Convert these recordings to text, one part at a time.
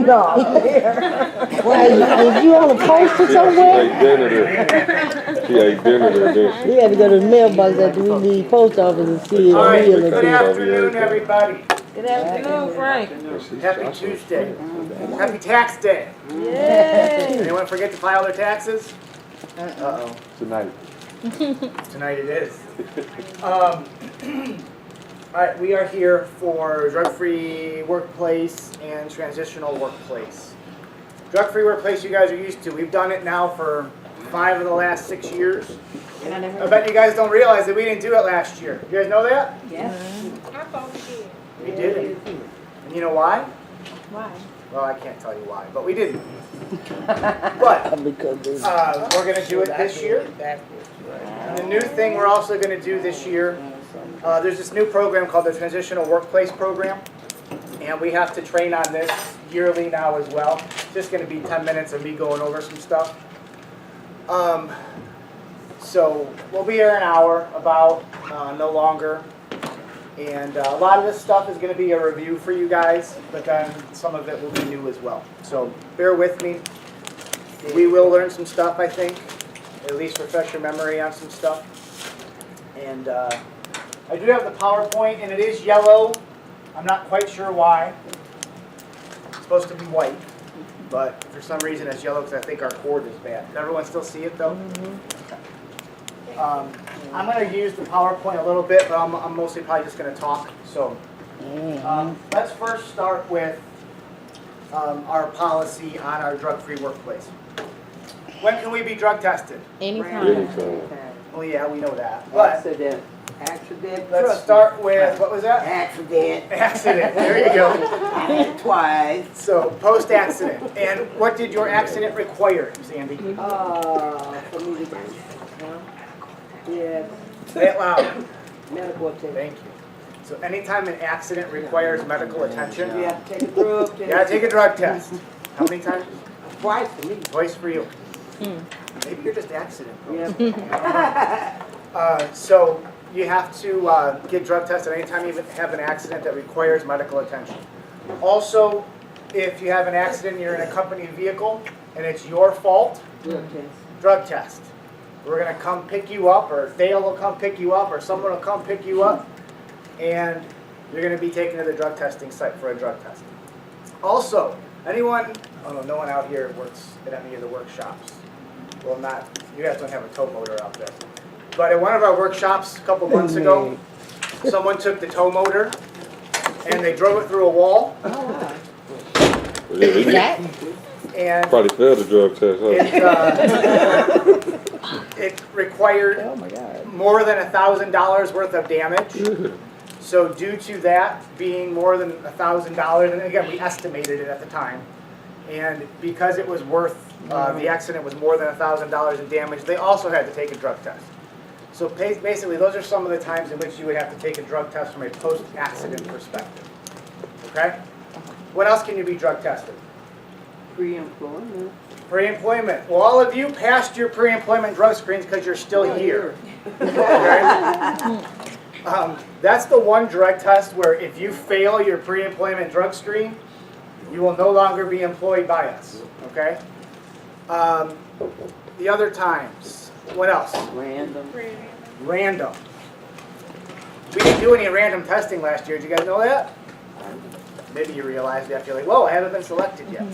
No. Well, is you on a poster somewhere? She ate dinner there, didn't she? We had to go to the mailbox after we leave post office and see a All right, meal or good two. afternoon, everybody. Good afternoon, Frank. Happy Tuesday. Happy Tax Day. Yay! Anyone forget to file their taxes? Uh-oh. Tonight. Tonight it is. All right, we are here for drug-free workplace and transitional workplace. Drug-free workplace you guys are used to. We've done it now for 5 of the last 6 years. I bet you guys don't realize that we didn't do it last year. You guys know that? Yes. I thought we did. We didn't. And you know why? Why? Well, I can't tell you why, but we didn't. But we're going to do it this year. And the new thing we're also going to do this year, there's this new program called the Transitional Workplace Program. And we have to train on this yearly now as well. It's just going to be 10 minutes of me going over some stuff. So we'll be here an hour, about, no longer. And a lot of this stuff is going to be a review for you guys, but then some of it will be new as well. So bear with me. We will learn some stuff, I think. At least refresh your memory on some stuff. And I do have the PowerPoint, and it is yellow. I'm not quite sure why. It's supposed to be white, but for some reason it's yellow because I think our cord is bad. Does everyone still see it, though? Okay. I'm going to use the PowerPoint a little bit, but I'm mostly probably just going to talk. So let's first start with our policy on our drug-free workplace. When can we be drug tested? Anytime. Oh yeah, we know that. But Accident. let's start with, what was that? Accident. Accident. There you go. Twice. So post-accident. And what did your accident require, Sandy? For me to yes, Say it loud. medical attention. Thank you. So anytime an accident requires medical attention, You have to take a drug test. you gotta take a drug test. How many times? Twice for me. Twice for you. Maybe you're just accident. Yeah. So you have to get drug tested anytime you have an accident that requires medical attention. Also, if you have an accident and you're in a company vehicle and it's your fault, Drug test. drug test. We're going to come pick you up, or Dale will come pick you up, or someone will come pick you up, and you're going to be taken to the drug testing site for a drug test. Also, anyone, no one out here works at any of the workshops. Well, not, you guys don't have a tow motor out there. But at one of our workshops a couple months ago, someone took the tow motor and they drove it through a wall. And Probably failed the drug test, huh? it required more than $1,000 worth of damage. So due to that being more than $1,000, and again, we estimated it at the time, and because it was worth, the accident was more than $1,000 in damage, they also had to take a drug test. So basically, those are some of the times in which you would have to take a drug test from a post-accident perspective. Okay? What else can you be drug tested? Pre-employment. Pre-employment. Well, all of you passed your pre-employment drug screens because you're still here. Okay? That's the one drug test where if you fail your pre-employment drug screen, you will no longer be employed by us. Okay? The other times, what else? Random. Random. We didn't do any random testing last year. Did you guys know that? Maybe you realized after you're like, whoa, I haven't been selected yet.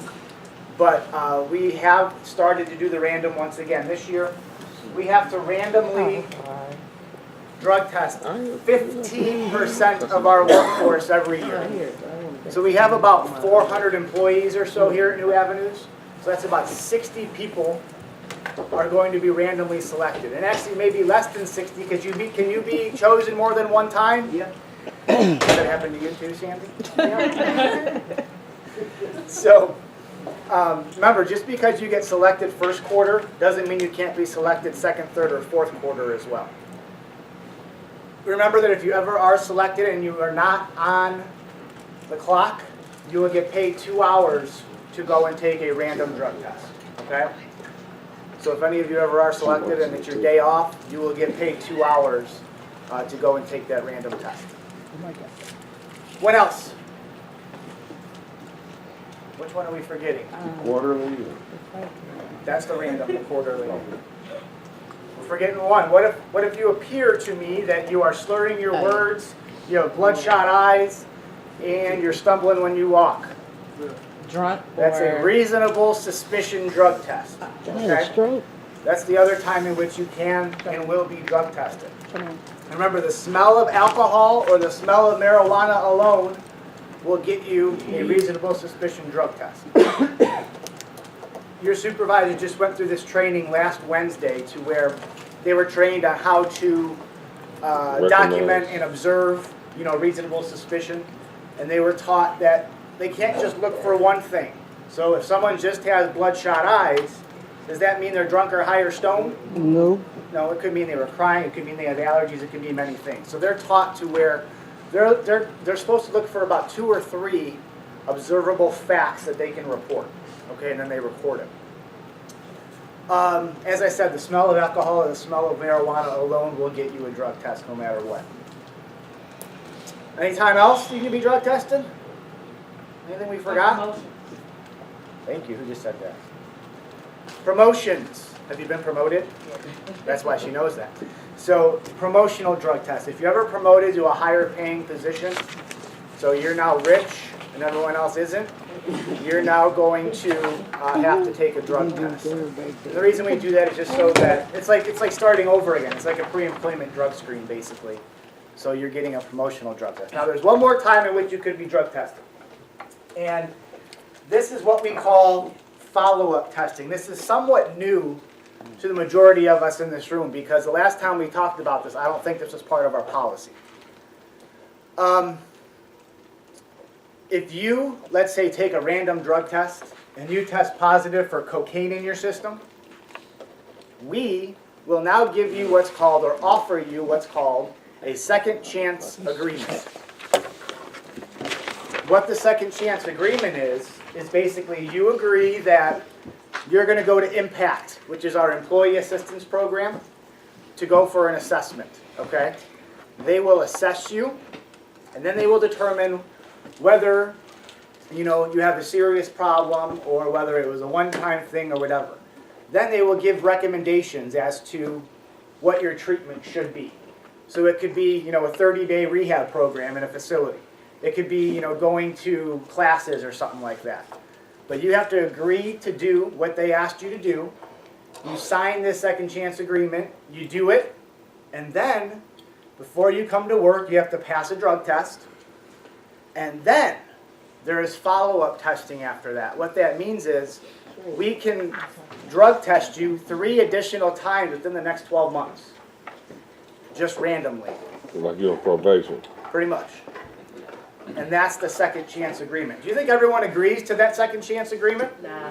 But we have started to do the random once again this year. We have to randomly drug test 15% of our workforce every year. So we have about 400 employees or so here at New Avenues. So that's about 60 people are going to be randomly selected. And actually maybe less than 60 because can you be chosen more than one time? Yeah. Does that happen to you too, Sandy? So remember, just because you get selected first quarter doesn't mean you can't be selected second, third, or fourth quarter as well. Remember that if you ever are selected and you are not on the clock, you will get paid 2 hours to go and take a random drug test. Okay? So if any of you ever are selected and it's your day off, you will get paid 2 hours to go and take that random test. What else? Which one are we forgetting? Quarterly. That's the random, the quarterly. We're forgetting one. What if you appear to me that you are slurring your words, you have bloodshot eyes, and you're stumbling when you walk? Drunk That's a or reasonable suspicion drug test. Damn, Okay? straight. That's the other time in which you can and will be drug tested. Remember, the smell of alcohol or the smell of marijuana alone will get you a reasonable suspicion drug test. Your supervisor just went through this training last Wednesday to where they were trained on how to document and observe, reasonable suspicion. And they were taught that they can't just look for one thing. So if someone just has bloodshot eyes, does that mean they're drunk or high or stoned? No. No, it could mean they were crying, it could mean they have allergies, it could mean many things. So they're taught to where they're supposed to look for about 2 or 3 observable facts that they can report. Okay, and then they report it. As I said, the smell of alcohol and the smell of marijuana alone will get you a drug test no matter what. Anytime else you can be drug tested? Anything we forgot? Thank you. Who just said that? Promotions. Have you been promoted? That's why she knows that. So, promotional drug test. If you're ever promoted to a higher paying position, so you're now rich and everyone else isn't, you're now going to have to take a drug test. The reason we do that is just so that it's like starting over again. It's like a pre-employment drug screen, basically. So you're getting a promotional drug test. Now, there's one more time in which you could be drug tested. And this is what we call follow-up testing. This is somewhat new to the majority of us in this room because the last time we talked about this, I don't think this was part of our policy. If you, let's say, take a random drug test and you test positive for cocaine in your system, we will now give you what's called, or offer you what's called, a second chance agreement. What the second chance agreement is basically you agree that you're going to go to Impact, which is our employee assistance program, to go for an assessment, okay? They will assess you, and then they will determine whether, you have a serious problem or whether it was a one-time thing or whatever. Then they will give recommendations as to what your treatment should be. So it could be, a 30-day rehab program in a facility. It could be, going to classes or something like that. But you have to agree to do what they asked you to do. You sign this second chance agreement, you do it, and then, before you come to work, you have to pass a drug test. And then, there is follow-up testing after that. What that means is, we can drug test you 3 additional times within the next 12 months. Just randomly. Like you're on probation. Pretty much. And that's the second chance agreement. Do you think everyone agrees to that second chance agreement? Nah.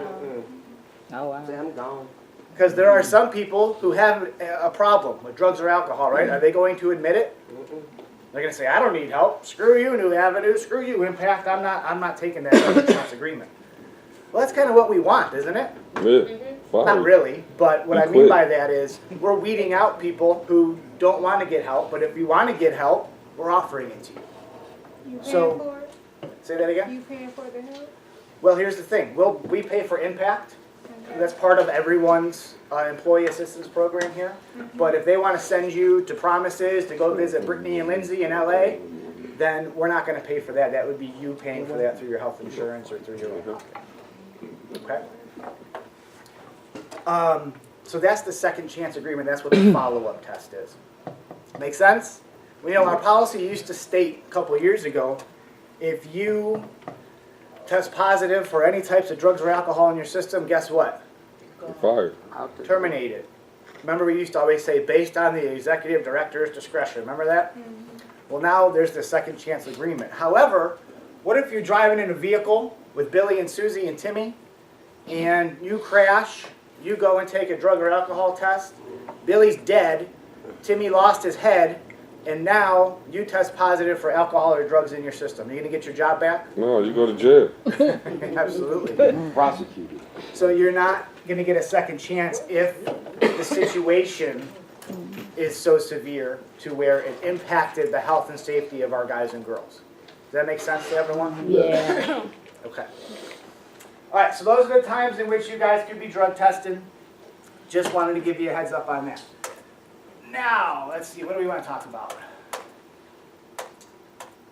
oh wow. Say I'm gone. Because there are some people who have a problem with drugs or alcohol, right? Are they going to admit it? They're going to say, I don't need help. Screw you, New Avenue. Screw you, Impact. I'm not taking that second chance agreement. Well, that's kind of what we want, isn't it? Yeah. Fine. Not really, but what You I mean quit. by that is we're weeding out people who don't want to get help, but if you want to get help, we're offering it to you. You paying So- for it? Say that again? You paying for the help? Well, here's the thing. We pay for Impact. Okay. That's part of everyone's employee assistance program here. But if they want to send you to Promises to go visit Brittany and Lindsay in LA, then we're not going to pay for that. That would be you paying for that through your health insurance or through your own pocket. Okay? So that's the second chance agreement. That's what the follow-up test is. Make sense? Well, our policy used to state a couple of years ago, if you test positive for any types of drugs or alcohol in your system, guess what? You're fired. Terminated. Remember we used to always say, based on the executive director's discretion. Remember that? Well, now there's the second chance agreement. However, what if you're driving in a vehicle with Billy and Susie and Timmy, and you crash, you go and take a drug or alcohol test, Billy's dead, Timmy lost his head, and now you test positive for alcohol or drugs in your system. Are you going to get your job back? No, you go to jail. Absolutely. Prosecuted. So you're not going to get a second chance if the situation is so severe to where it impacted the health and safety of our guys and girls. Does that make sense to everyone? Yeah. Okay. All right, so those are the times in which you guys could be drug tested. Just wanted to give you a heads up on that. Now, let's see, what do we want to talk about?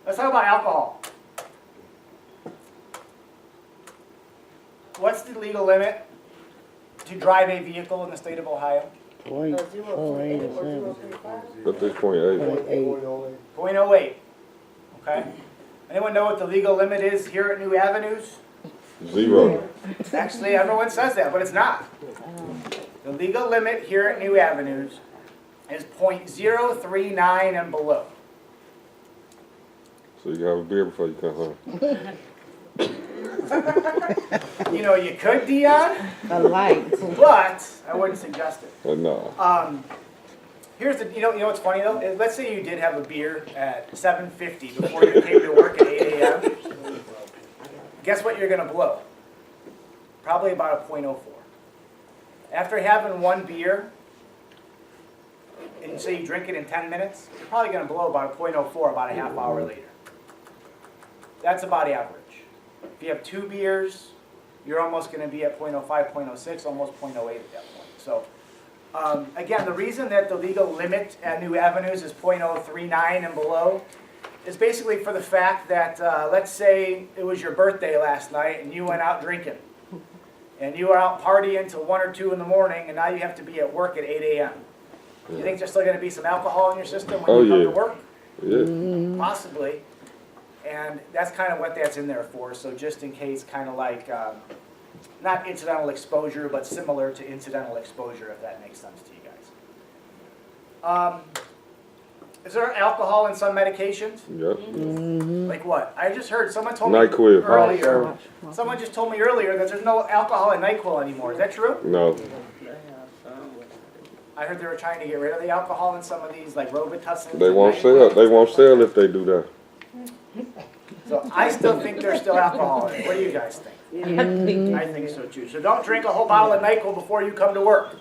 Let's talk about alcohol. What's the legal limit to drive a vehicle in the state of Ohio? 0.487. At this point, 8. 0.08. Okay? Anyone know what the legal limit is here at New Avenues? 0. Actually, everyone says that, but it's not. The legal limit here at New Avenues is 0.039 and below. So you have a beer before you come home. You know, you could, Dion, A light. but I wouldn't suggest it. But no. Here's the, you know what's funny though? Is let's say you did have a beer at 7:50 before you came to work at 8 a.m. Guess what you're gonna blow? Probably about a 0.04. After having one beer, and say you drink it in 10 minutes, you're probably gonna blow about a 0.04 about a half hour later. That's about average. If you have 2 beers, you're almost gonna be at 0.05, 0.06, almost 0.08 at that point. So. Again, the reason that the legal limit at New Avenues is 0.039 and below is basically for the fact that, let's say it was your birthday last night and you went out drinking. And you were out partying till 1 or 2 in the morning and now you have to be at work at 8 a.m. You think there's still going to be some alcohol in your system when you come to work? Yeah. Possibly. And that's kind of what that's in there for. So just in case, kind of like... not incidental exposure, but similar to incidental exposure, if that makes sense to you guys. Is there alcohol in some medications? Yep. Like what? I just heard someone told me NyQuil. earlier. Someone just told me earlier that there's no alcohol in NyQuil anymore. Is that true? No. I heard they were trying to get rid of the alcohol in some of these, like Robitussin. They won't sell. They won't sell if they do that. So I still think there's still alcohol in it. What do you guys think? I think so too. So don't drink a whole bottle of NyQuil before you come to work.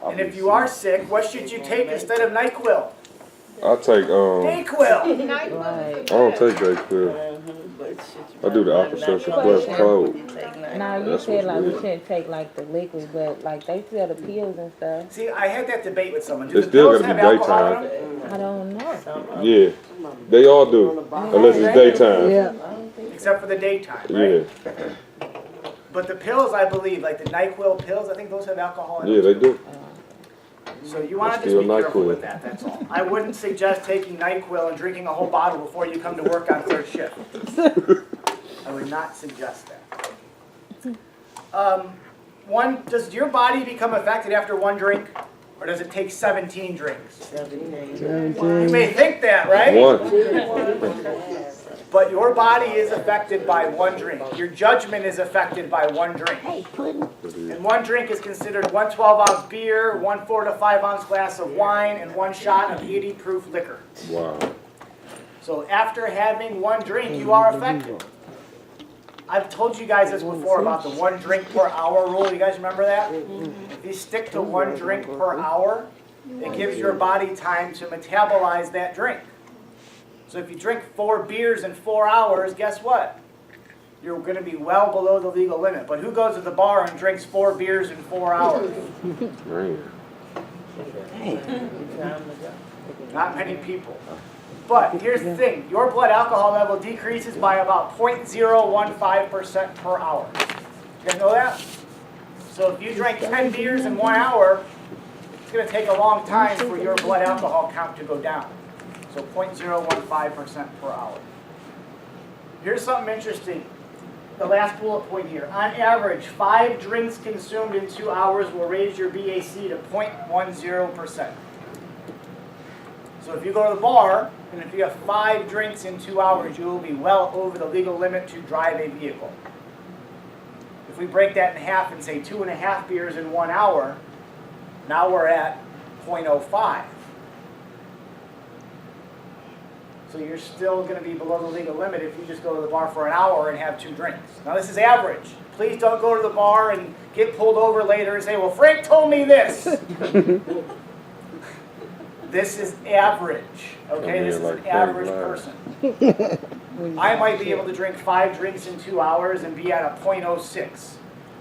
And if you are sick, what should you take instead of NyQuil? I take DayQuil. I don't take DayQuil. I do the Alka-Seltzer plus cold. Now you That's said what's like we weird. shouldn't take like the liquids, but like they sell the pills and stuff. See, I had that debate with someone. Do It's the still pills gotta have be alcohol in daytime. them? I don't know. Yeah, they all do, unless it's daytime. Yeah. Except for the daytime, right? Yeah, But the pills, I believe, like the NyQuil pills, I think those have alcohol in yeah, them. they do. So you want to just Still be careful NyQuil. with that, that's all. I wouldn't suggest taking NyQuil and drinking a whole bottle before you come to work on third shift. I would not suggest that. Does your body become affected after one drink? Or does it take 17 drinks? You may think that, right? One. But your body is affected by one drink. Your judgment is affected by one drink. And one drink is considered 1 12-ounce beer, 1 4 to 5-ounce glass of wine, and 1 shot of 80 proof liquor. Wow. So after having one drink, you are affected. I've told you guys this before about the 1 drink per hour rule. You guys remember that? If you stick to 1 drink per hour, it gives your body time to metabolize that drink. So if you drink 4 beers in 4 hours, guess what? You're going to be well below the legal limit. But who goes to the bar and drinks 4 beers in 4 hours? Man. Not many people. But here's the thing. Your blood alcohol level decreases by about 0.015% per hour. You guys know that? So if you drink 10 beers in 1 hour, it's going to take a long time for your blood alcohol count to go down. So 0.015% per hour. Here's something interesting. The last bullet point here. On average, 5 drinks consumed in 2 hours will raise your BAC to 0.10%. So if you go to the bar, and if you have 5 drinks in 2 hours, you will be well over the legal limit to drive a vehicle. If we break that in half and say 2.5 beers in 1 hour, now we're at 0.05. So you're still going to be below the legal limit if you just go to the bar for an hour and have 2 drinks. Now this is average. Please don't go to the bar and get pulled over later and say, well, Frank told me this. This is average. Okay, this is an average person. I might be able to drink 5 drinks in 2 hours and be at a .06,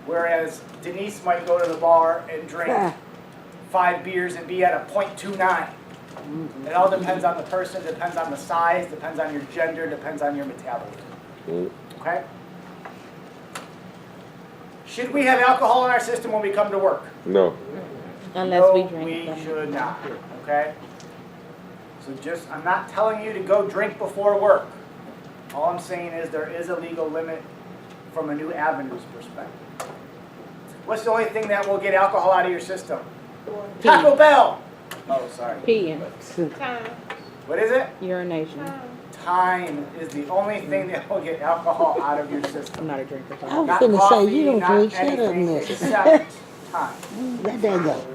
whereas Denise might go to the bar and drink 5 beers and be at a .29. It all depends on the person, depends on the size, depends on your gender, depends on your metabolism. Okay? Should we have alcohol in our system when we come to work? No. Unless we No, drink. we them. should not. Okay? So just, I'm not telling you to go drink before work. All I'm saying is there is a legal limit from a New Avenue's perspective. What's the only thing that will get alcohol out of your system? Taco Bell! Oh, sorry. Peeing. Time. What is it? Urination. Time is the only thing that will get alcohol out of your system. I'm not a drinker. So. I was Not finna coffee, say, you don't not drink, shut up, anything miss. except time. Let that go.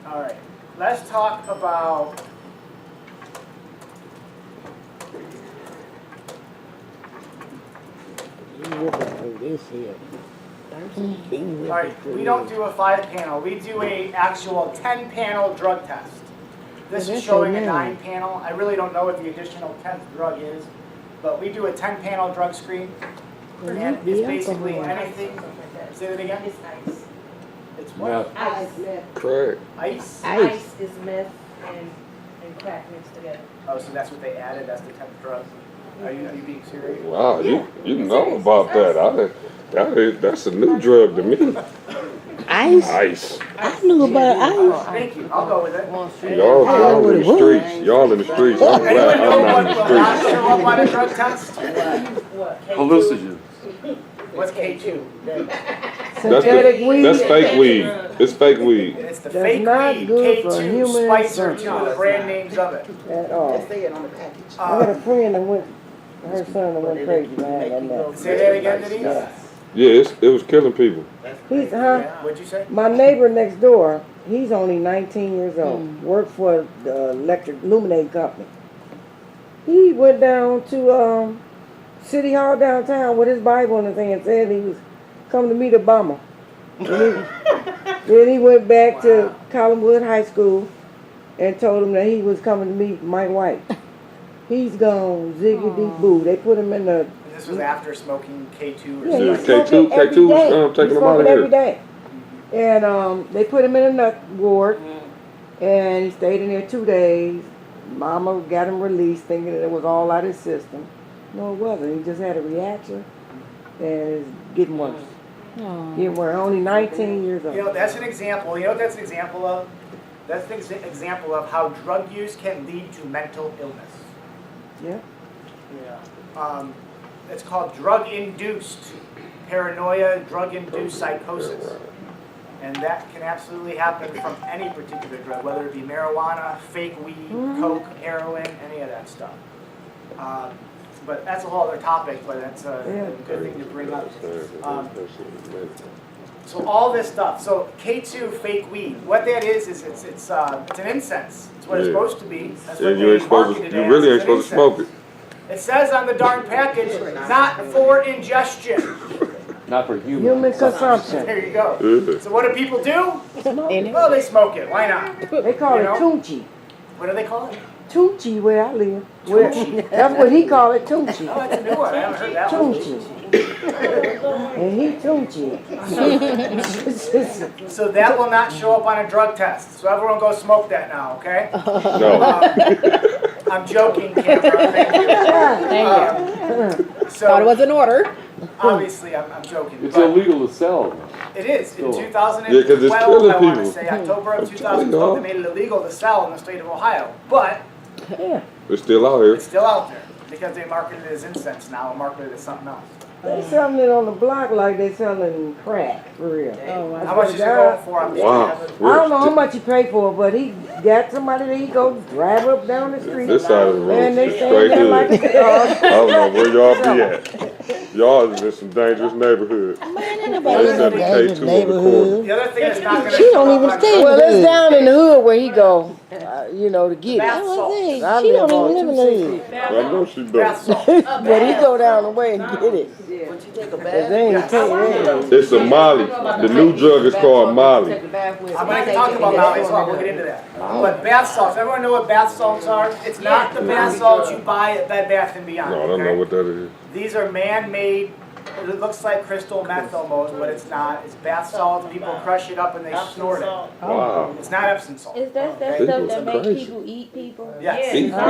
All right, let's talk about This here. all right, we don't do a 5-panel, we do a actual 10-panel drug test. This is showing a 9-panel. I really don't know what the additional 10th drug is, but we do a 10-panel drug screen. And it's basically anything, say that again? It's ice. It's what? Ice. Correct. Ice? Ice is meth and crack mixed together. Oh, so that's what they added, that's the 10th drug? Are you being serious? Wow, you know about that. That's a new drug to me. Ice? Ice. I knew about ice. Thank you, I'll go with it. Y'all in the streets. Y'all in the streets. I'm glad Anyone know I'm what not in will the not streets. show up on a drug test? What? Hallucinogens. What's K2? That's fake weed. It's fake weed. It's the That's fake not weed, good for K2, human Spice are consumption. 2 of the brand names of it. At all. Say it on the package. I got a friend that went, her son that went crazy behind that mess. Say that again, Denise? Yeah. Yeah, it was killing people. He's, What'd you say? my neighbor next door, he's only 19 years old, worked for the electric illuminating company. He went down to City Hall downtown with his Bible and the thing and said he was coming to meet Obama. Then he went back to Collinwood High School and told him that he was coming to meet Mike White. He's gone ziggity boo. They put him in the And this was after smoking K2 or yeah, something. he's K2 smoking every was, day. taking He's him out of smoking here. every day. And they put him in a nut ward, and he stayed in there 2 days. Mama got him released, thinking that it was all out of his system. No, it wasn't. He just had a reaction, and it's getting worse. Getting worse. Only 19 years old. You know, that's an example. You know what that's an example of? That's an example of how drug use can lead to mental illness. Yeah. It's called drug-induced paranoia, drug-induced psychosis. And that can absolutely happen from any particular drug, whether it be marijuana, fake weed, coke, heroin, any of that stuff. But that's a whole other topic, but that's a good thing to bring up. So all this stuff. So K2 fake weed. What that is it's an incense. It's what it's supposed to be. That's what Yeah, you they ain't supposed to. marketed You as, really ain't it's an supposed to smoke incense. it. It says on the darn package, not for ingestion. Not for humans. Human consumption. There you go. Yeah. So what do people do? And Well, they smoke it. Why not? They call You it know? Tunchi. What do they call it? Tunchi where I live. That's what he called it, Tunchi. Oh, that's a new one. I haven't heard that one. Tunchi. And he Tunchi. So that will not show up on a drug test. So everyone go smoke that now, okay? No. I'm joking, Camera. Thank you. Thought it So was in order. obviously, I'm joking. It's but illegal to sell. it is. In Still. 2012, Yeah, 'cause it's I killing want to people. say October of I'm telling 2012, y'all. they made it illegal to sell in the state of Ohio. But Yeah. It's still out here. it's still out there because they marketed it as incense now and marketed it as something else. They selling it on the block like they selling crack, for real. Oh, How much is it going for? I'm Wow. I don't know how much he paid for it, but he got somebody that he go drive up down the street. This side of the room And they is stand straight there like hood. a dog. I don't know where y'all be at. Y'all is in some dangerous neighborhood. Man in nobody That's know at the that in K2 the on the neighborhood. The other thing that's not gonna She show don't up even on stay in Well, the it's hood. down in the hood where he go, you know, to get I it. was saying, I she live don't on even live in the 260. hood. I know she bath does. salt. But he go down the way and get it. Yeah. When you take a 'Cause bath. they ain't taking it. It's a Molly. The new drug is called Molly. Take a bath with. I'm gonna talk about Molly as well, we'll get into that. But bath salts, everyone know what bath salts are? It's not the bath salts you buy at Bed Bath & Beyond, No, I don't know okay? what that is. These are man-made, it looks like crystal meth almost, but it's not. It's bath salt, people crush it up and they snort it. Wow. It's not Epsom salt. Is that okay? stuff People that make crazy. people eat people? Yes. Eat That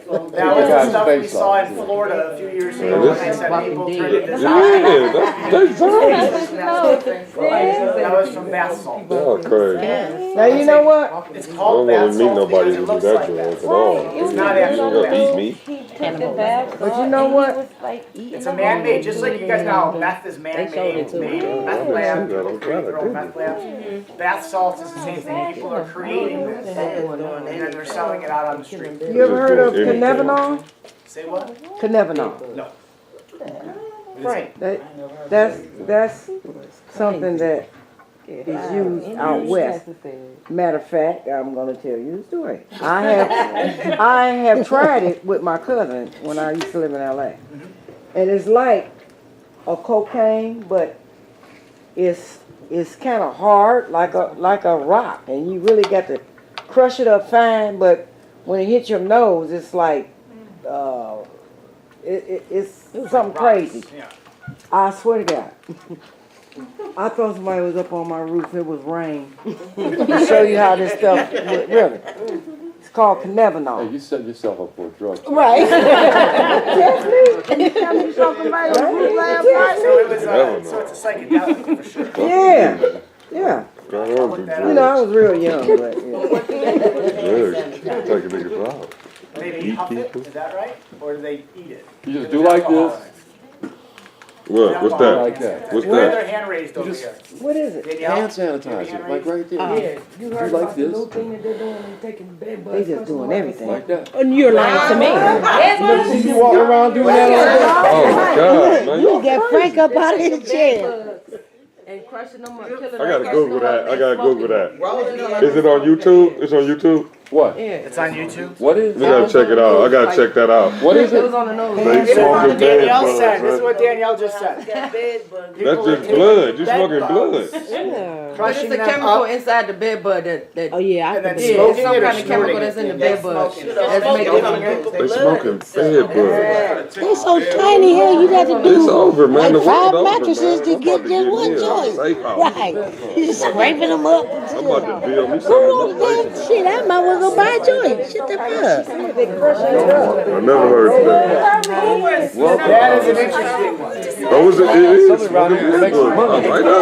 people. was the stuff we saw in Florida a few years ago when they said people turned into zombies. Yeah, that's zombies. That was from bath salt. Y'all crazy. Now you know what? It's I called don't bath want to meet salt nobody because who it do looks that like drug that. at all. It's not You actual gonna bath. eat me? He took the bath But you salt know and what? He was like eating It's a man-made, just like you guys know, meth is showed man-made, it it's to made me. in meth Yeah, lab, I people don't create their own try to meth labs. Bath salts is the same thing, people are creating this, and then they're selling it out on the street. You ever heard of Anything. Cannabinol? Say what? Cannabinol. No. Frank. That's something that is used out west. Matter of fact, I'm gonna tell you the story. I have tried it with my cousin when I used to live in LA. And it's like a cocaine, but it's kind of hard, like a rock, and you really got to crush it up fine. But when it hits your nose, it's like it's something crazy. Yeah. I swear to God. I thought somebody was up on my roof. It was rain. To show you how this stuff really. It's called Hey, Cannabinol. you set yourself up for drugs. Right. That's me. You saw somebody on the roof last night? So it was, so it's a psychedelic for sure. Yeah. Yeah. Got on to You know, I was real young, but drugs. Take a nigga's out. Maybe huff it, is that right? Or do they eat it? You just do like this. What? What's Like that? that. What's Where are that? their hand raised over just- here? what is it? Danielle? Hand sanitizer, like right there. Yeah, you heard like about the this? new thing that they're doing and taking bed bugs. They just doing everything. Like that. And you're lying to me. You walking around doing that? Oh my God, man. You get Frank up out of his chair. And crushing them or killing them. I gotta Google that. I gotta Google that. Is it on YouTube? It's on YouTube? What? Yeah. It's on YouTube? What is We gotta check it out. I gotta check that out. What is It was it? on the nose. They This is what smoking bad Danielle bugs, said. This is man. what Danielle just said. That's just blood. You smoking blood. But Crushing it's a them chemical up inside the bed bug that Oh yeah, I and then can yeah, smoking it's some it or kind of chemical snorting that's in the it. bed bug. Smoking it. That's making Smoking it. it. They smoking bad bugs. They so tiny here, you got to It's do over, man. The like 5 world over, mattresses man. to I'm get about to just get one me a joint. safe house. Right. You just scraping them up. I'm about to build me Who something in wants my that basement. shit? I might well go buy a joint. Shut the fuck. I never heard of that. That is an interesting one. Oh, is it? It is. Somebody around here Smoking makes bad some bugs. money. Right up.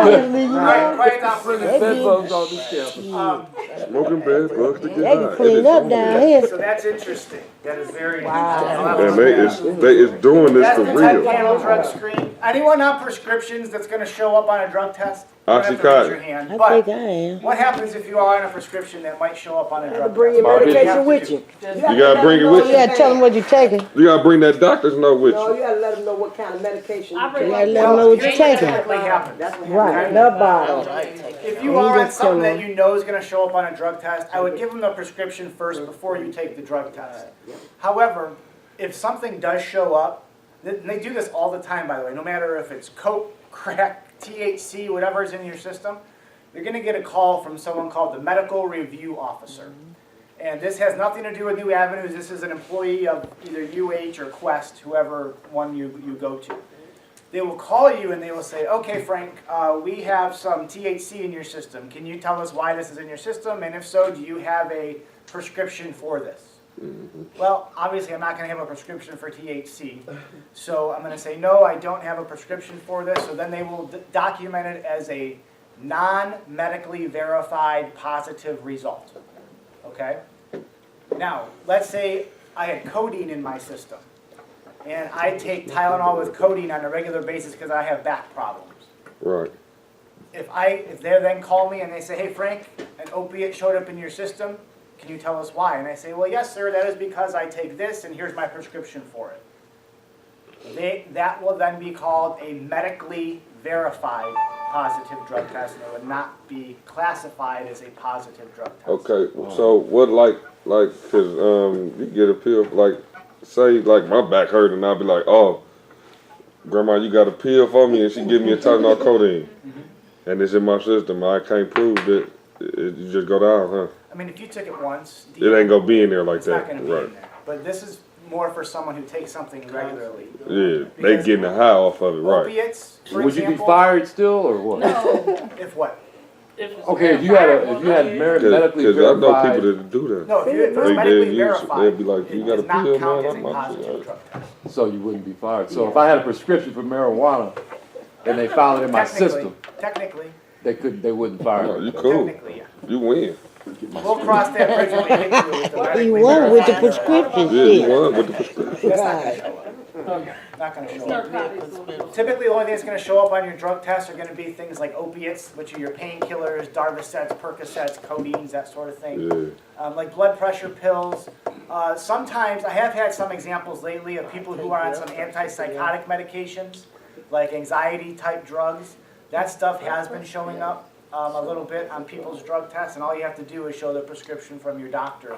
Obviously, you know, Right now, for they get, on this campus. Smoking bad bugs to get they high. can clean up down here. So that's interesting. That is very And it's doing this That's for the 10 real. panel drug screen. Anyone on prescriptions that's going to show up on a drug test? You don't have to Oxycontin. raise your hand. I But think I am. what happens if you are on a prescription that might show up on a drug Bring test? your Bobby. medication with you. You gotta bring it with You you. gotta tell them what you're taking. You gotta bring that doctor's note with No, you. you gotta let them know what kind of medication you You take. gotta let them know what you're Here's what taking. typically happens. Right, the bottle. If you are on something that you know is going to show up on a drug test, I would give them the prescription first before you take the drug test. However, if something does show up, and they do this all the time, by the way, no matter if it's coke, crack, THC, whatever is in your system, you're going to get a call from someone called the medical review officer. And this has nothing to do with New Avenues. This is an employee of either UH or Quest, whoever one you go to. They will call you and they will say, okay, Frank, we have some THC in your system. Can you tell us why this is in your system? And if so, do you have a prescription for this? Well, obviously, I'm not going to have a prescription for THC. So I'm going to say, no, I don't have a prescription for this. So then they will document it as a non-medically verified positive result. Okay? Now, let's say I had codeine in my system. And I take Tylenol with codeine on a regular basis because I have back problems. Right. If they then call me and they say, hey Frank, an opiate showed up in your system, can you tell us why? And I say, well, yes sir, that is because I take this and here's my prescription for it. that will then be called a medically verified positive drug test, and it would not be classified as a positive drug test. Okay, so what cause you get a pill like say like my back hurt and I'll be like, oh, grandma, you got a pill for me, and she give me a Tylenol codeine, and it's in my system. I can't prove that you just go down, huh? I mean, if you took it once, It ain't gonna be in there like it's not that, going to be right? in there. But this is more for someone who takes something regularly. Yeah, they getting a high off of it, right? Opiates, for Would you be example. fired still or what? If what? Okay, if you had medically Cause I know verified. people that do that. No, if it was They medically use- verified, they'd be like, you it got a does not pill, count man? as a I'm not positive sure. drug test. So you wouldn't be fired. So if I had a prescription for marijuana and they found it in my system, Technically, they wouldn't fire No, me. you cool. technically, yeah. You win. We'll cross that bridge when we get to it with the He medically won with the verified. prescription Yeah, you shit. won with the prescription. That's not gonna show up. Not gonna show up. Typically, the only thing that's gonna show up on your drug test are gonna be things like opiates, which are your painkillers, Darvocets, Percocets, codeines, that sort of thing. Yeah. Like blood pressure pills. Sometimes, I have had some examples lately of people who are on some antipsychotic medications, like anxiety-type drugs. That stuff has been showing up a little bit on people's drug tests, and all you have to do is show the prescription from your doctor,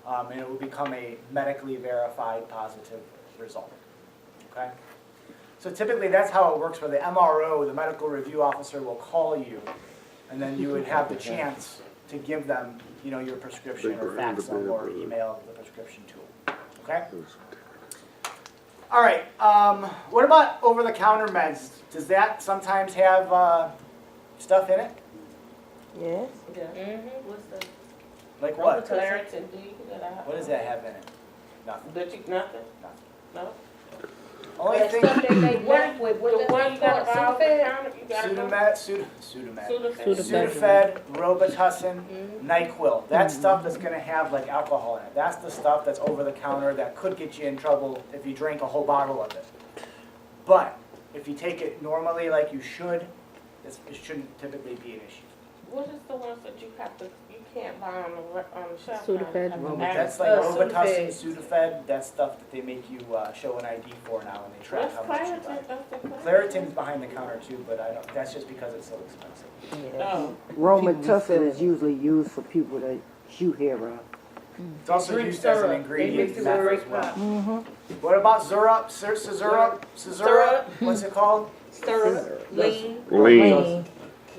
and it will become a medically verified positive result. Okay? So typically, that's how it works, where the MRO, the medical review officer, will call you, and then you would have the chance to give them, your prescription, or fax them, or email the prescription to them. Okay? All right. What about over-the-counter meds? Does that sometimes have stuff in it? Yes. What's the? Like what? Claritin D. What does that have in it? Nothing. Nothing? No. Only That thing. stuff they make meth with, what's The one you got that called? about Sudafed? you gotta go. Sudafed, Robitussin, NyQuil. That stuff that's going to have like alcohol in it. That's the stuff that's over the counter that could get you in trouble if you drink a whole bottle of it. But if you take it normally like you should, it shouldn't typically be an issue. What is the ones that you can't buy on the shelf? Sudafed. That's like Robitussin, Sudafed. That's stuff that they make you show an ID for now, and they track What's how much you buy. Claritin? Claritin's behind the counter too, but I don't. That's just because it's so expensive. Oh. Robitussin is usually used for people that shoot heroin. It's also Drink used as an syrup. ingredient They in mix it meth with as well. Mm-hmm. What about syrup? Syrup? What's it called? Syrup,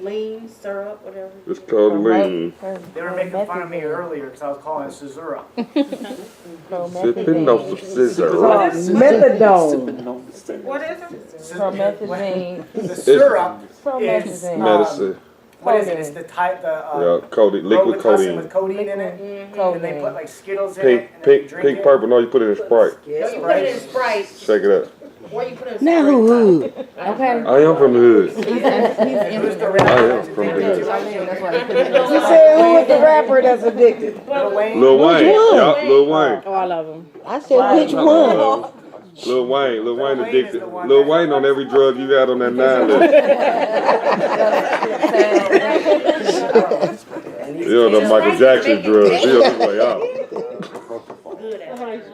lean syrup, whatever. It's called lean. They were making fun of me earlier because I was calling it syrup. Sipping off the scissor. Methadone. What is it? Promethazine. The syrup is Promethazine. Medicine. what is it? It's the type Yeah, codeine, liquid Robitussin codeine. with codeine in it, and they Codeine. put like Skittles in it, Pink, and then you pink, drink pink, it. purple. No, you put it in Sprite. No, you put it in Sprite. Shake it up. Where you put it in Now Sprite? who hood? Okay. I am from the hood. Who's the I rapper am that's from the addicted hood. to it? That's why they put it in. You said who was the rapper that's addicted? Lil Wayne? Lil Wayne. one? Yup, Lil Wayne. All of them. I said, which one? Lil Wayne. Lil Wayne Wayne is addicted. the one Lil that- Wayne on every drug you had on that 9 list. You know, the Michael Jackson drugs. He on his way out. Good at it.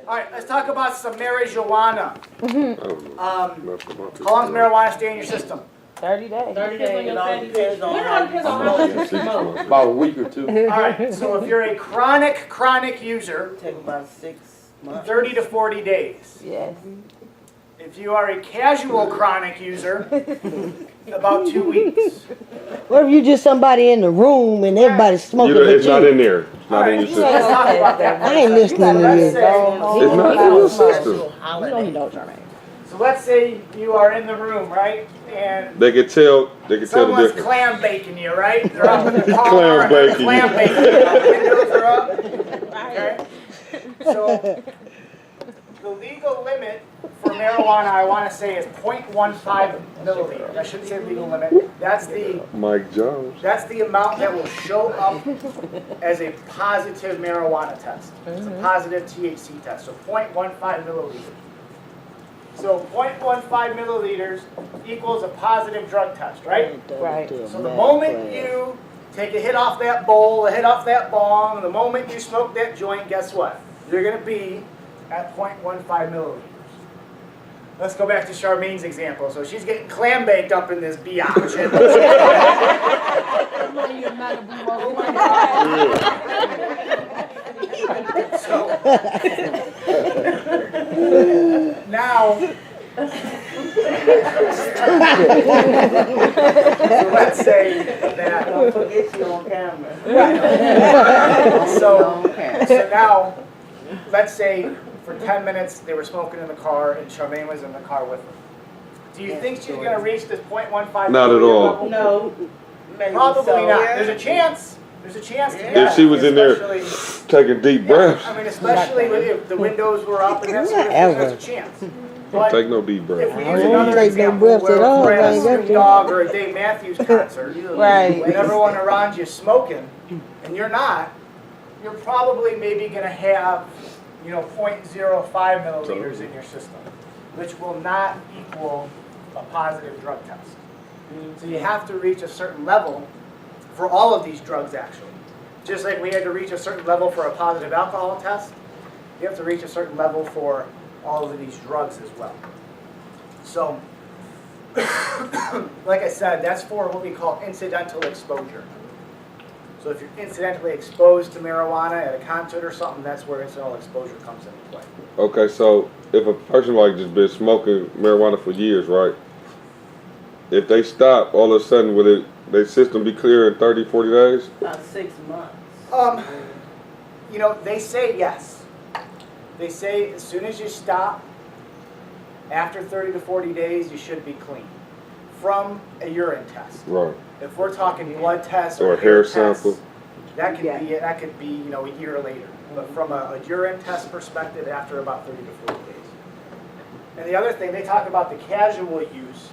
All right, let's talk about some marijuana. I don't know. Nothing about this. How long does marijuana stay in your system? 30 days. 30 days. It all depends on When how it depends on you how smoke. much you smoke. About a week or two. All right, so if you're a chronic user, Take about 6 months. 30 to 40 days. Yes. If you are a casual chronic user, about 2 weeks. What if you just somebody in the room and everybody's smoking You know, it's with not you? in there. It's not in your Let's system. talk about that. I ain't listening to Let's you. say, It's not in your system. You don't need no Charmaine. so let's say you are in the room, right? And They can tell the someone's difference. clam baking you, right? They're up in the car, Clam and they're baking. clam baking you. The windows are up. Okay? So the legal limit for marijuana, I want to say, is 0.15 milliliters. I shouldn't say legal limit. That's Mike Jones. the amount that will show up as a positive marijuana test. It's a positive THC test. So 0.15 milliliters. So 0.15 milliliters equals a positive drug test, right? Right. So the moment you take a hit off that bowl, a hit off that bong, the moment you smoke that joint, guess what? You're going to be at 0.15 milliliters. Let's go back to Charmaine's example. So she's getting clam baked up in this biatch. So now, so let's say that. Don't forget you on camera. So now, let's say for 10 minutes they were smoking in the car and Charmaine was in the car with them. Do you think she's going to reach this 0.15? Not at all. level? No. Maybe Probably so. not. There's a chance. There's a chance. If she was in there especially- taking deep breaths, I mean, especially if the windows were up and that sort of thing, there's a chance. But take no deep if breaths. we I use don't another take no example breaths where at all, we're at I a ain't got Snoop to. Dogg or a Dave Matthews concert, Right. and everyone around you smoking, and you're not, you're probably maybe going to have, 0.05 milliliters in your system, which will not equal a positive drug test. So you have to reach a certain level for all of these drugs, actually. Just like we had to reach a certain level for a positive alcohol test, you have to reach a certain level for all of these drugs as well. So, like I said, that's for what we call incidental exposure. So if you're incidentally exposed to marijuana at a concert or something, that's where incidental exposure comes into play. Okay, so if a person like just been smoking marijuana for years, right? If they stop, all of a sudden, will their system be clear in 30, 40 days? About 6 months. They say yes. They say as soon as you stop, after 30 to 40 days, you should be clean from a urine test. Right. If we're talking blood tests Or or a hair tests, sample. that could be a year later. But from a urine test perspective, after about 30 to 40 days. And the other thing, they talk about the casual use.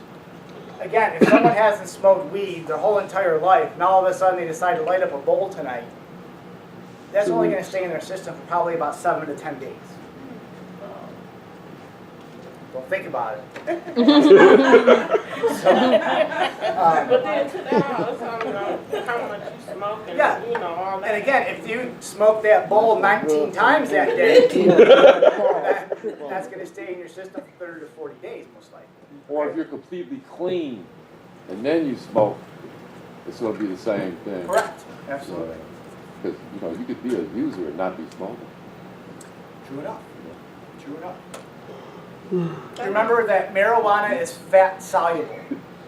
Again, if someone hasn't smoked weed their whole entire life, and all of a sudden they decide to light up a bowl tonight, that's only going to stay in their system for probably about 7 to 10 days. Well, think about it. But then to that, all the time, how much you smoke and, Yeah. all that. And again, if you smoke that bowl 19 times that day, that's going to stay in your system for 30 to 40 days, most likely. Or if you're completely clean and then you smoke, it's going to be the same thing. Correct. Absolutely. Because, you could be a user and not be smoking. True enough. True enough. Remember that marijuana is fat soluble.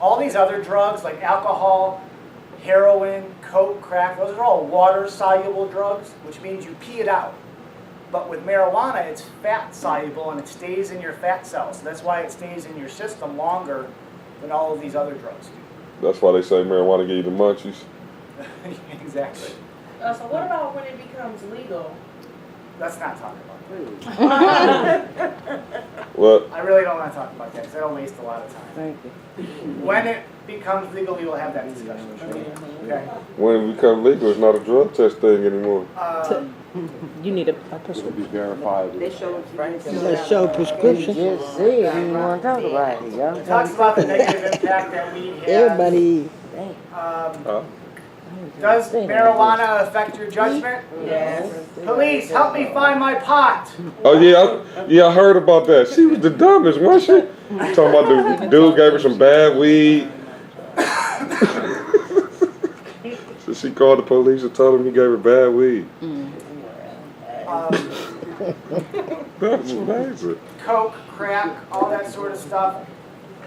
All these other drugs like alcohol, heroin, coke, crack, those are all water soluble drugs, which means you pee it out. But with marijuana, it's fat soluble and it stays in your fat cells. So that's why it stays in your system longer than all of these other drugs do. That's why they say marijuana give you the munchies. Exactly. So what about when it becomes legal? Let's not talk about Well, I really don't want to talk about that because that'll waste a lot of time. Thank you. When it becomes legal, we will have that discussion. Okay. when it becomes legal, it's not a drug test thing anymore. You need a It will prescription. be verified. They show it right You gotta show prescription. Just see it. You want to talk about it, y'all. It talks about the negative impact that weed has. Everybody, Does marijuana affect your judgment? Yes. Police, help me find my pot. Oh yeah, I heard about that. She was the dumbest, wasn't she? Talking about the dude gave her some bad weed. So she called the police and told him he gave her bad weed. That's amazing. Coke, crack, all that sort of stuff.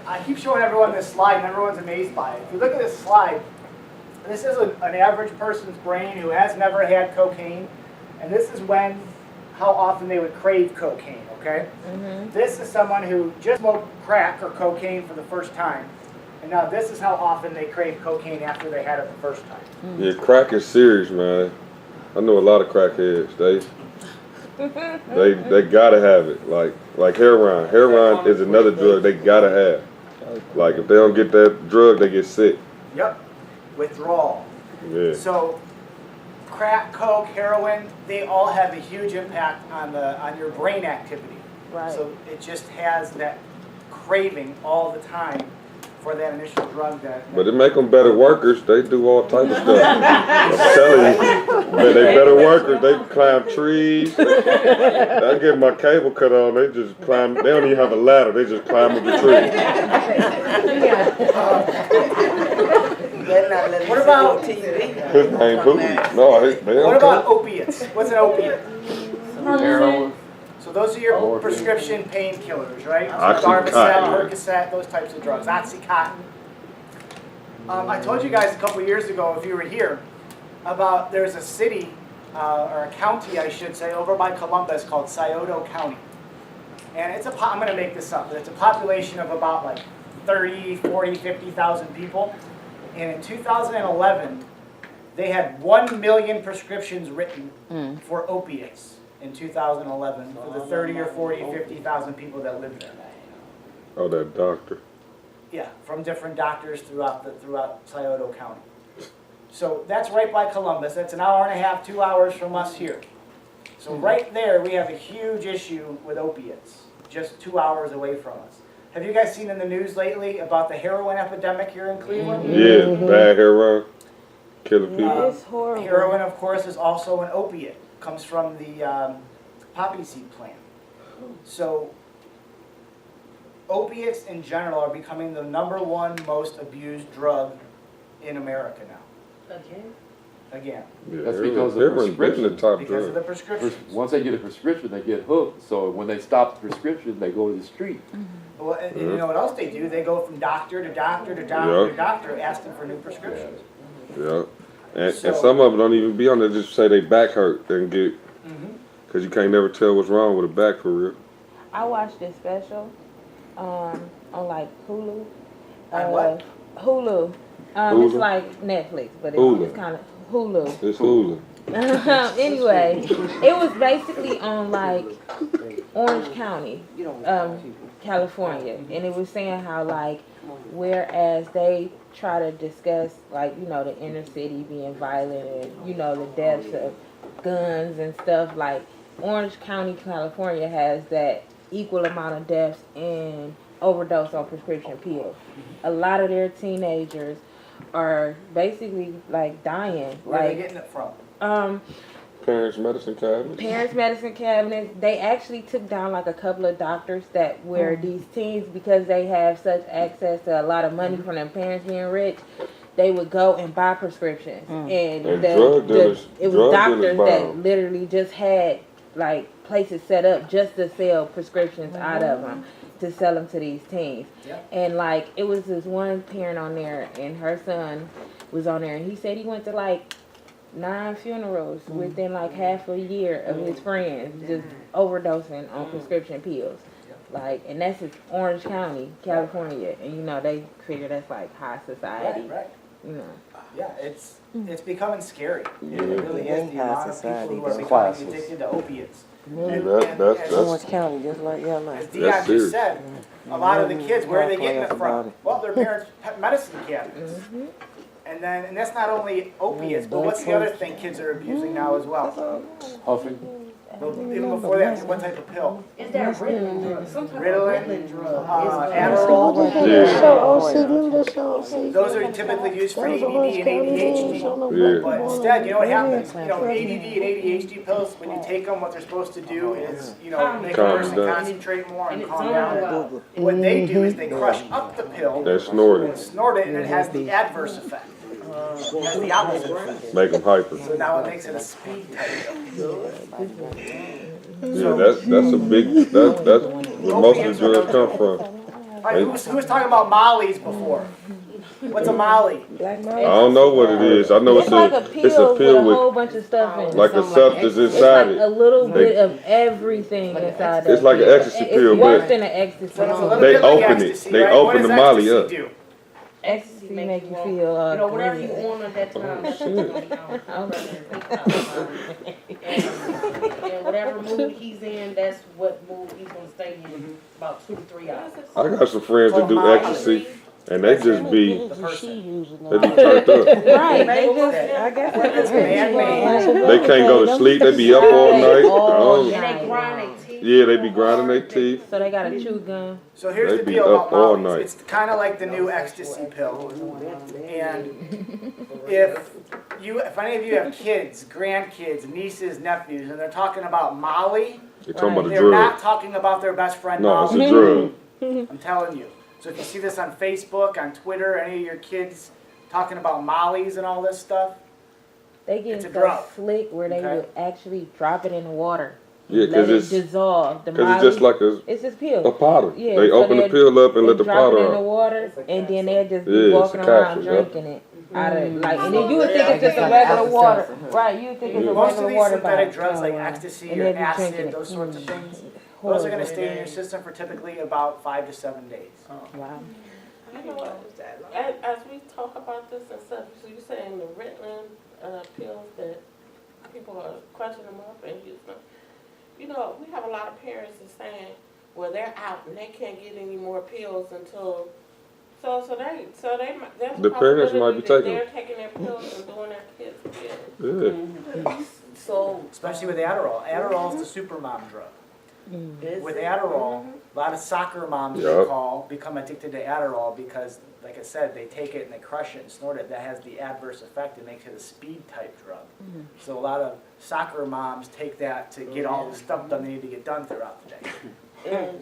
I keep showing everyone this slide and everyone's amazed by it. If you look at this slide, this is an average person's brain who has never had cocaine, and this is how often they would crave cocaine, okay? This is someone who just smoked crack or cocaine for the first time, and now this is how often they crave cocaine after they had it the first time. Yeah, crack is serious, man. I know a lot of crackheads. They gotta have it. Like heroin. Heroin is another drug they gotta have. Like if they don't get that drug, they get sick. Yep, withdrawal. Yeah. So crack, coke, heroin, they all have a huge impact on your brain activity. Right. So it just has that craving all the time for that initial drug that. But it make them better workers. They do all type of stuff. I'm telling you, but they better workers. They climb trees. I get my cable cut on. They just climb. They don't even have a ladder. They just climb up the tree. What about His name Boo. No, they what don't about come. opiates? What's an opiate? Heroin. So those are your Morphine. prescription painkillers, right? Oxycontin. Darvocet, Percocet, those types of drugs. Oxycontin. I told you guys a couple years ago, if you were here, about there's a city, or a county, I should say, over by Columbus called Scioto County. And it's I'm going to make this up, but it's a population of about like 30, 40, 50,000 people. And in 2011, they had 1 million prescriptions written for opiates in 2011 for the 30 or 40, 50,000 people that lived there. Oh, that doctor. Yeah, from different doctors throughout Scioto County. So that's right by Columbus. That's an hour and a half, 2 hours from us here. So right there, we have a huge issue with opiates, just 2 hours away from us. Have you guys seen in the news lately about the heroin epidemic here in Cleveland? Yeah, bad heroin, killing people. It's horrible. Heroin, of course, is also an opiate. Comes from the poppy seed plant. So opiates in general are becoming the #1 most abused drug in America now. Again. Yeah, That's because of heroin's been the prescription. top Because of the drug. prescriptions. Once they get a prescription, they get hooked. So when they stop the prescription, they go to the street. Well, and you know what else they do? They go from doctor to doctor to doctor Yeah. to doctor asking for new prescriptions. Yeah, and So- some of them don't even be on there. Just say they back hurt and get, cause you can't never tell what's wrong with a back for real. I watched this special on like Hulu. On what? Hulu. Hulu? It's like Netflix, but Hulu. it's kind of Hulu. It's Hulu. Anyway, it was basically on like Orange County, California, and it was saying how like whereas they try to discuss like the inner city being violent and the deaths of guns and stuff, like Orange County, California has that equal amount of deaths and overdose on prescription pills. A lot of their teenagers are basically like dying. Where are they like getting it from? Parents' medicine cabinet. Parents' medicine cabinets. They actually took down like a couple of doctors that were these teens because they have such access to a lot of money from their parents being rich. They would go and buy prescriptions, and And drug dealers- it was drug doctors dealers buy that 'em. literally just had like places set up just to sell prescriptions out of them to sell them to these teens. Yep. And like it was this one parent on there, and her son was on there, and he said he went to like 9 funerals within like half a year of his friends just overdosing on prescription pills. Like, and that's in Orange County, California, and they figure that's like high society. Right. Yeah, it's becoming scary. Yeah. It really is. The amount of people who are It's becoming classless. addicted to opiates. Yeah, that's Orange County, just like LA. As That's Dion serious. just said, a lot of the kids, where are they getting it from? Well, their parents' medicine cabinets. And that's not only opiates, but what's the other thing kids are abusing now as well? Huffing. Even before that, what type of pill? Is that Ritalin drug? Some type of Ritalin, Ritalin drug. Adderall. Yeah. Show OC, remember that show OC? Those are typically used for That was ADD Orange and County, ADHD. Yeah. But instead, you know what happens? ADD and ADHD pills, when you take them, what they're supposed to do is, make a Calm person down. concentrate more and And it's calm on down. well. What they do is they crush up the pill They snort and it, snort it, and it has the adverse effect. It has the opposite effect. make them hyper. So now it makes it a speed type pill. Yeah, that's a big. That's where most of the drugs come from. All right, who was talking about mollies before? What's a molly? Black I don't know what it is. I know It's like a pill, it's a pill with a whole with bunch of stuff in it. like a substance It's inside like a it. little bit of everything inside that It's like an pill. ecstasy It's pill, worse but than an ecstasy. So it's a little pill. They bit like open it. ecstasy, They right? open What does the molly ecstasy up. do? Ecstasy make you feel Whatever you good. want at that time. And whatever mood he's in, that's what mood he's gonna stay in about 2 to 3 hours. I got some friends that do ecstasy, and they just be The person. they be turned up. Right, they just, I guess It's man-made. They can't go to sleep. They be up all night. All Oh, And night. they grind their teeth. Yeah, they be grinding their teeth. So they gotta chew gum. So here's They the be deal up about all Molly's. night. It's kind of like the new ecstasy pill. And if any of you have kids, grandkids, nieces, nephews, and they're talking about Molly, They talking about the they're drug. not talking about their best friend No, it's Molly. a drug. I'm telling you. So if you see this on Facebook, on Twitter, any of your kids talking about Molly's and all this stuff, They get It's a so drug. slick where they Okay. would actually drop it in the water. Yeah, Let because it it's dissolve. The it's just Molly, like a it's just pill. powder. Yeah, They so open the they- pill up and They let the drop it powder in the out. water, and then they'll just be Yeah, it's walking a around capsule, yeah. drinking it out of like, and then you would think it's just a Like regular Alka-Seltzer, water, huh? right? You would think it's a most of regular these water synthetic bottle. drugs like Oh, wow. ecstasy And or they'd be acid, drinking it. those sorts of things, those are Horrible. going to stay in your system for typically about 5 to 7 days. Wow. You know what? As we talk about this and stuff, so you're saying the Ritalin pills that people are crunching them up and using them. You know, we have a lot of parents that saying, well, they're out and they can't get any more pills until. So there's The a parents might possibility be that taking they're taking their pills and doing their kids' pills. Yeah. So, Especially with Adderall. Adderall is the super mom drug. With Adderall, a lot of soccer moms Yup. we call become addicted to Adderall because, like I said, they take it and they crush it and snort it. That has the adverse effect. It makes it a speed type drug. So a lot of soccer moms take that to get all the stuff done they need to get done throughout the day. and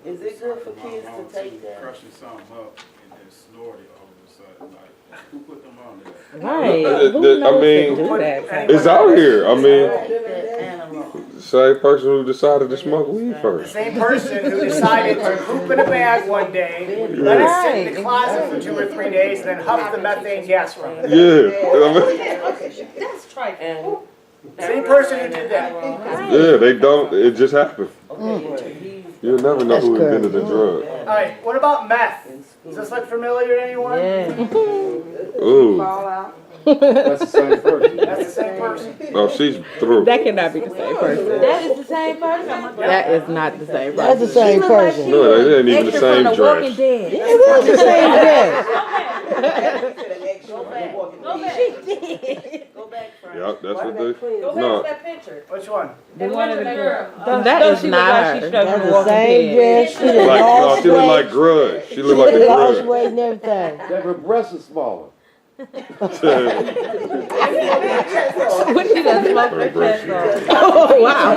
is it good for kids to take that? Crushing something up and then snort it all of a sudden, like, who put them on there? Right. The- Who the- I knows mean, to do that? It's out here. I mean, That animal. same person who decided to smoke weed The first. same person who decided to poop in a bag one day, let it sit in the closet for 2 or 3 days, and then huff the methane gas from it. Yeah. That's trifling. And Same person who did that. Yeah, they don't. It just happened. Okay, You'll never know who That's invented the drug. All right, what about meth? Does this look familiar to anyone? Yeah. Ooh. That's the same person. That's the same person. Oh, she's through. That cannot be the same person. That is the same person. That is not the same That's person. the same person. No, they ain't even the Extra same from the Walking dress. Dead. It was the same dress. go back. Go back. Go back, Frank. Yep, that's what they. Go back No, to that picture. Which one? The one of the girl. That is not her. That's the same dress. She done like no, lost she look weight. like Grudge. She look She like a lost Grudge. weight and everything. That her breasts are smaller. When she done smoked her chest off. Oh, wow.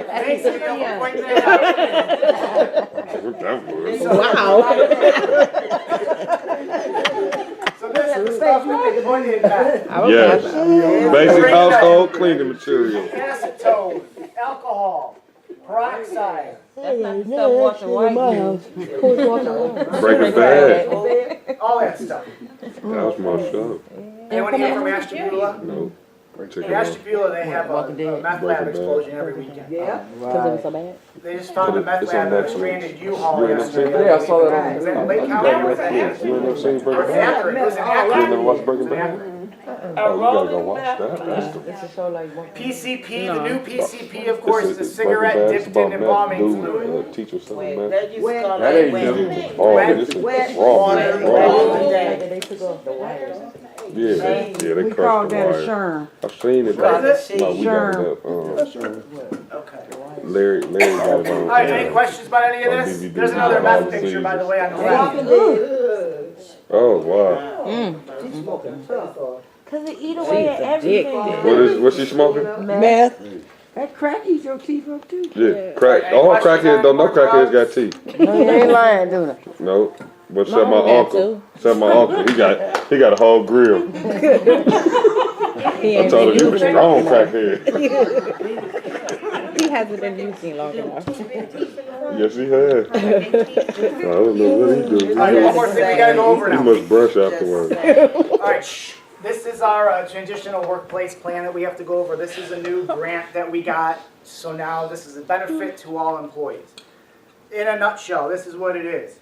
Thanks for pointing that out. That was. Wow. So this is the stuff that they put in that. I was Yes. laughing. Basic household cleaning material. Acetone, alcohol, peroxide, That's not the No, stuff that's Walter in White my used. house. Who's walking around? Breaking Bad. all that stuff. That was my show. Anyone here from Ashtabula? No. Check In it out. Ashtabula, they have a meth lab explosion every weekend. Because it was so bad. They just found a meth It's lab on that Netflix. stranded U-Haul You ain't never seen yesterday. Yeah, I saw that on Was that in Lake County or was that Akron? You ain't never seen Or Breaking Bad? Akron. It was in You ain't never Akron. watched Breaking Bad? Oh, you gotta go watch that. That's the It's a show like one. PCP, the new PCP, of course, is a cigarette Breaking Bad's dipped in about embalming meth. fluid. Dude, teacher something, man. That used to call That that ain't wet. new. Oh, Wet- this is wet raw, water, man. wet Raw. water. They took off the wires. Yeah, they We crushed called the that a wire. sherm. I've seen it. What is it? No, we got it up. Okay. Larry got it on. All right, any questions about any of On this? DVD. There's another meth picture, by the way, on the left. Oh, wow. Cause it eat away at everything. What's she smoking? Meth. That crack eats your teeth up too. Yeah, crack. All crackheads don't know crackheads got teeth. No, you ain't lying, do it. No. But except my Mom got uncle. Except my uncle. He got a whole grill. I told him you was strong crackhead. He hasn't been using long enough. Yes, he has. I don't know what he do. All right, one more thing we gotta go over He now. must brush afterwards. All right, shh. This is our transitional workplace plan that we have to go over. This is a new grant that we got. So now this is a benefit to all employees. In a nutshell, this is what it is.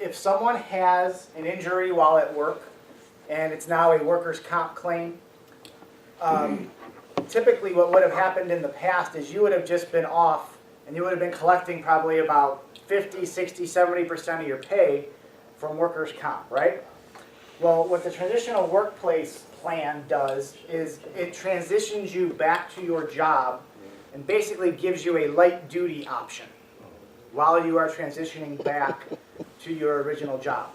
If someone has an injury while at work and it's now a workers' comp claim, typically what would have happened in the past is you would have just been off and you would have been collecting probably about 50, 60, 70% of your pay from workers' comp, right? Well, what the transitional workplace plan does is it transitions you back to your job and basically gives you a light duty option while you are transitioning back to your original job.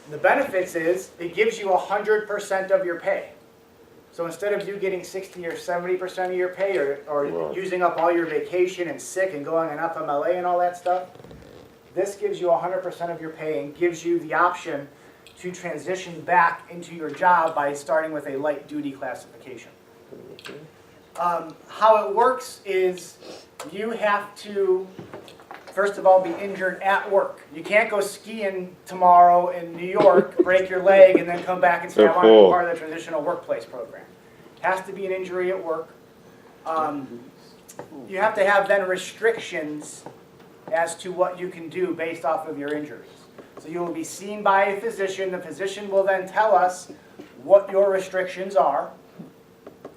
And the benefits is it gives you 100% of your pay. So instead of you getting 60 or 70% of your pay or Wow. using up all your vacation and sick and going on FMLA and all that stuff, this gives you 100% of your pay and gives you the option to transition back into your job by starting with a light duty classification. How it works is you have to, first of all, be injured at work. You can't go skiing tomorrow in New York, break your leg, and then come back and say, I want to be part of the transitional workplace program. It has to be an injury at work. You have to have then restrictions as to what you can do based off of your injuries. So you will be seen by a physician. The physician will then tell us what your restrictions are.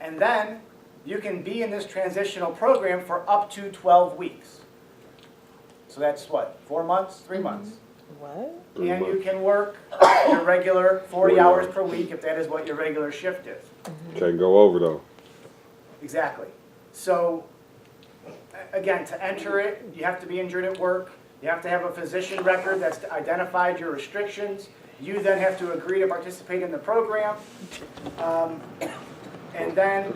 And then you can be in this transitional program for up to 12 weeks. So that's what, 4 months, 3 months? What? And you can work your regular 40 hours per week if that is what your regular shift is. Can't go over though. Exactly. So, again, to enter it, you have to be injured at work. You have to have a physician record that's identified your restrictions. You then have to agree to participate in the program. And then,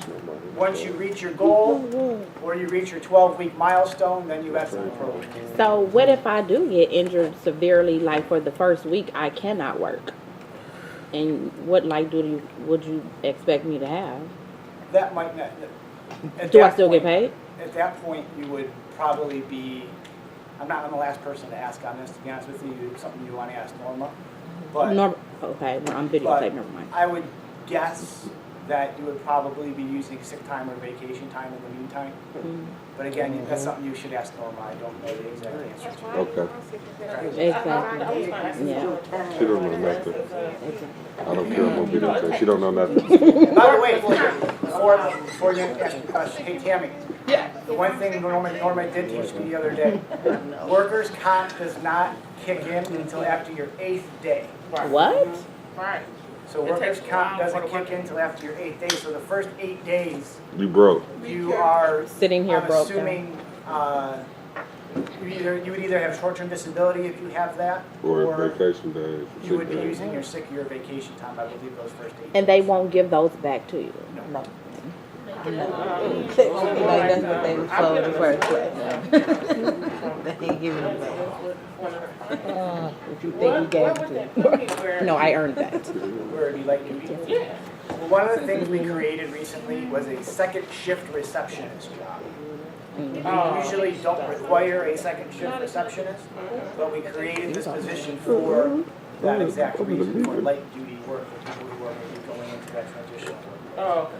once you reach your goal, or you reach your 12-week milestone, then you exit the program. So what if I do get injured severely, like for the first week, I cannot work? And what light duty would you expect me to have? That might not. At Do I that still get point- paid? At that point, you would probably be, I'm the last person to ask on this, to be honest with you, something you want to ask Norma. But Okay, no, I'm videotaping, But never mind. I would guess that you would probably be using sick time or vacation time in the meantime. But again, that's something you should ask Norma. I don't know the exact answer to. Okay. Exactly, yeah. She don't know nothing. I don't care what videotape. She don't know nothing. By the way, before you ask the question, hey Tammy, the one thing Norma did teach me the other day, workers' comp does not kick in until after your 8th day. What? Right. So workers' comp doesn't kick in until after your 8th day. So the first 8 days, You broke. you are Sitting here I'm broke down. assuming you would either have short-term disability if you have that, Or vacation days. you would be using your sick or your vacation time, I believe, those first 8 days. And they won't give those back to you? No. Like that's what they were told in the first place. They ain't giving it back. If you think you gave it to me. No, I earned that. Where it'd be like duty. Well, one of the things we created recently was a second shift receptionist job. We usually don't require a second shift receptionist, but we created this position for that exact reason, for light duty work, for people who are maybe going into that transitional work. Oh,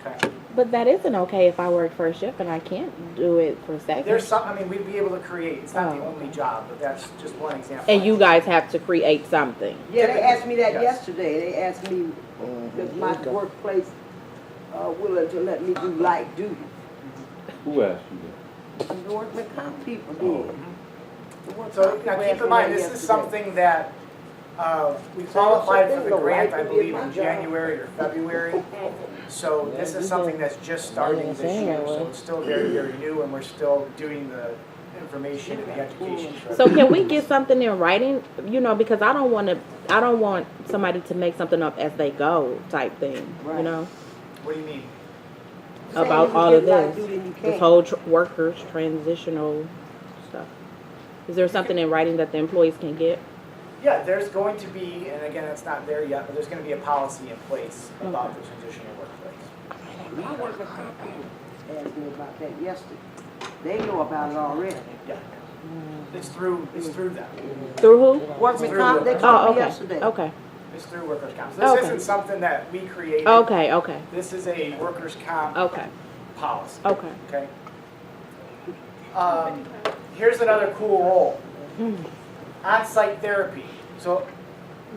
Okay. But that isn't okay if I work first shift and I can't do it for second. There's some, I mean, we'd be able to create, it's not the only job, but that's just one example. And you guys have to create something. Yeah, they asked me that Yes. yesterday. They asked me, does my workplace willing to let me do light duty? Who asked you The workman comp people did. So now keep in mind, this is something that we qualified for the grant, I believe, in January or February. So this is something that's just starting this year, so it's still very, very new, and we're still doing the information and the education. So can we get something in writing? You know, because I don't want somebody to make something up as they go type thing. You know, What do you mean? about all of this whole workers transitional stuff. Is there something in writing that the employees can get? Yeah, there's going to be, and again, it's not there yet, but there's going to be a policy in place about the transitional workplace. My workman comp people asked me about that yesterday. They know about it already. Yeah. It's through them. Through who? Workman Through comp, they the- told me okay. yesterday. Okay. It's through workers' comp. So this Okay. isn't something that we created. Okay. This is a workers' comp Okay. policy. Okay. Okay. Here's another cool role. On-site therapy. So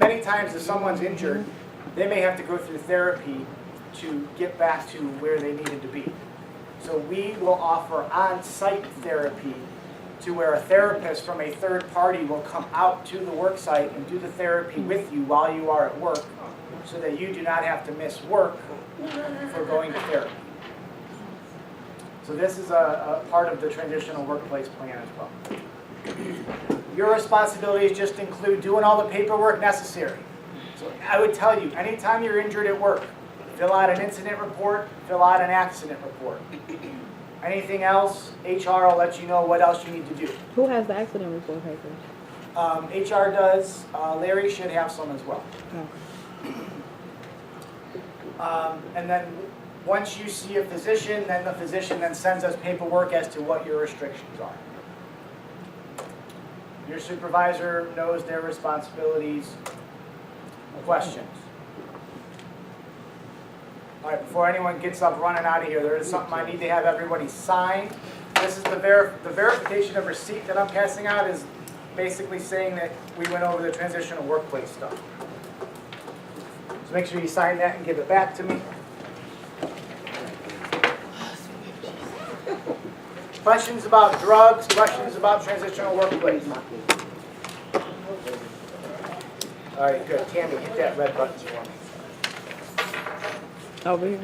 many times if someone's injured, they may have to go through therapy to get back to where they needed to be. So we will offer on-site therapy to where a therapist from a third party will come out to the work site and do the therapy with you while you are at work, so that you do not have to miss work for going to therapy. So this is a part of the transitional workplace plan as well. Your responsibilities just include doing all the paperwork necessary. So I would tell you, anytime you're injured at work, fill out an incident report, fill out an accident report. Anything else, HR will let you know what else you need to do. Who has the accident report papers? HR does, Larry should have some as well. And then once you see a physician, then the physician then sends us paperwork as to what your restrictions are. Your supervisor knows their responsibilities. Questions? All right, before anyone gets up running out of here, there is something I need to have everybody sign. This is the verification of receipt that I'm passing out is basically saying that we went over the transitional workplace stuff. So make sure you sign that and give it back to me. Questions about drugs, questions about transitional workplace? All right, good. Tammy, hit that red button for me. Over here.